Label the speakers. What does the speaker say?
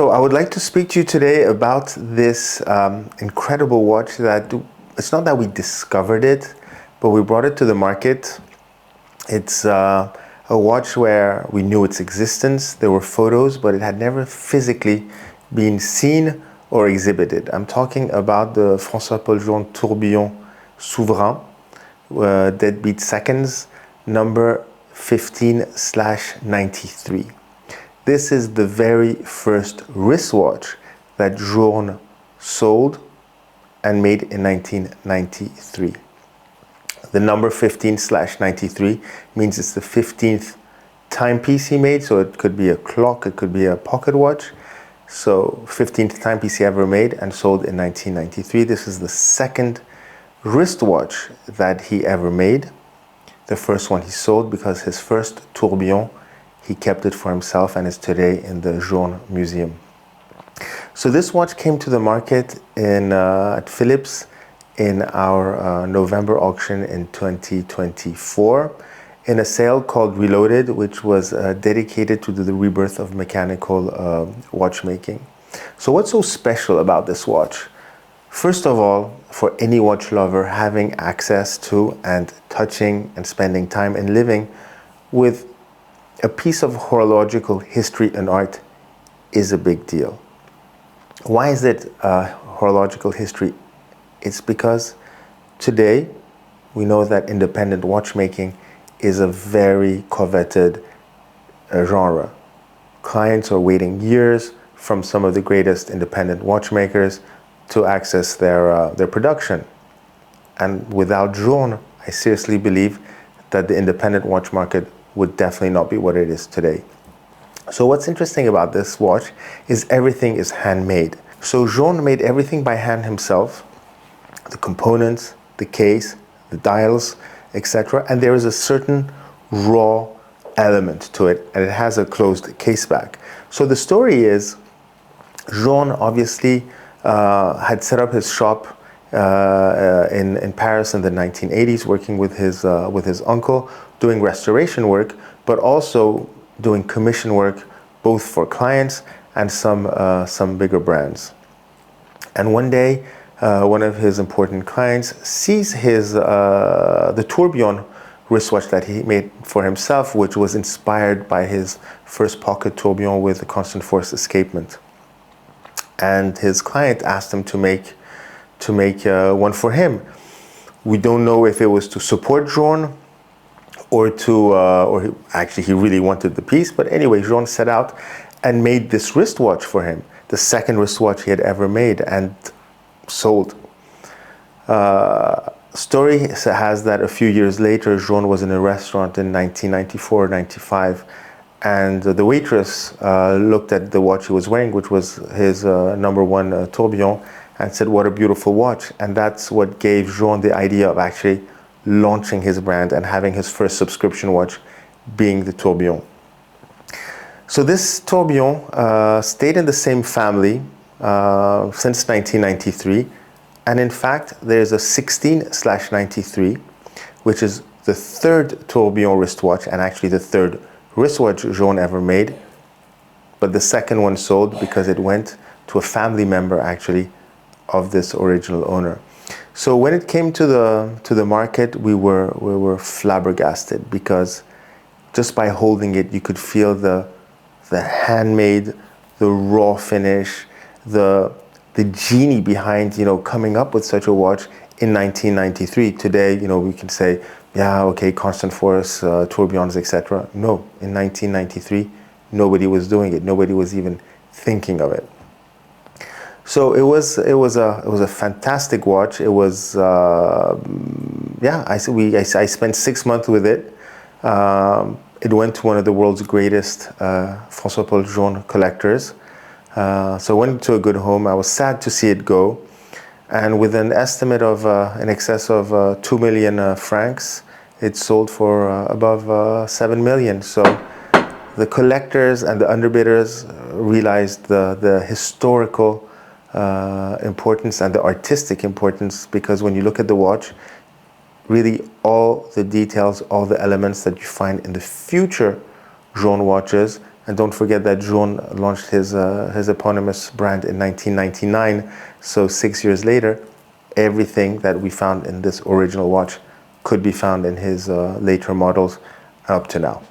Speaker 1: So I would like to speak to you today about this incredible watch that it's not that we discovered it, but we brought it to the market. It's a watch where we knew its existence. There were photos, but it had never physically been seen or exhibited. I'm talking about the F.P.Journe Tourbillon Souverain, deadbeat seconds, number 15/93. This is the very first wristwatch that Journe sold and made in 1993. The number 15/93 means it's the 15th timepiece he made, so it could be a clock, it could be a pocket watch. So 15th timepiece he ever made and sold in 1993. This is the second wristwatch that he ever made. The first one he sold because his first Tourbillon, he kept it for himself and is today in the Journe Museum. So this watch came to the market at Phillips in our November auction in 2024 in a sale called Reloaded, which was dedicated to the rebirth of mechanical watchmaking. So what's so special about this watch? First of all, for any watch lover, having access to and touching and spending time and living with a piece of horological history and art is a big deal. Why is it horological history? It's because today we know that independent watchmaking is a very coveted genre. Clients are waiting years from some of the greatest independent watchmakers to access their production. And without Journe, I seriously believe that the independent watch market would definitely not be what it is today. So what's interesting about this watch is everything is handmade. So Journe made everything by hand himself, the components, the case, the dials, etc. And there is a certain raw element to it, and it has a closed case back. So the story is, Journe obviously had set up his shop in Paris in the 1980s, working with his uncle, doing restoration work, but also doing commission work, both for clients and some bigger brands. And one day, one of his important clients sees the Tourbillon wristwatch that he made for himself, which was inspired by his first pocket tourbillon with a constant force escapement. And his client asked him to make one for him. We don't know if it was to support Journe or he really wanted the piece. But anyway, Journe set out and made this wristwatch for him, the second wristwatch he had ever made and sold. Story has that a few years later, Journe was in a restaurant in 1994 or 95, and the waitress looked at the watch he was wearing, which was his number one tourbillon, and said, "What a beautiful watch." And that's what gave Journe the idea of actually launching his brand and having his first subscription watch being the tourbillon. So this tourbillon stayed in the same family since 1993. And in fact, there's a 16/93, which is the third tourbillon wristwatch and actually the third wristwatch Journe ever made. But the second one sold because it went to a family member actually of this original owner. So when it came to the market, we were flabbergasted, because just by holding it, you could feel the handmade, the raw finish, the genie behind, coming up with such a watch in 1993. Today, we can say, yeah, okay, constant force, tourbillons, etc. No, in 1993, nobody was doing it. Nobody was even thinking of it. So it was a fantastic watch. It was I spent 6 months with it. It went to one of the world's greatest F.P.Journe collectors. So I went to a good home. I was sad to see it go. And with an estimate of in excess of 2 million francs, it sold for above 7 million. So the collectors and the underbidders realized the historical importance and the artistic importance, because when you look at the watch, really all the details, all the elements that you find in the future Journe watches And don't forget that Journe launched his eponymous brand in 1999. So 6 years later, everything that we found in this original watch could be found in his later models up to now.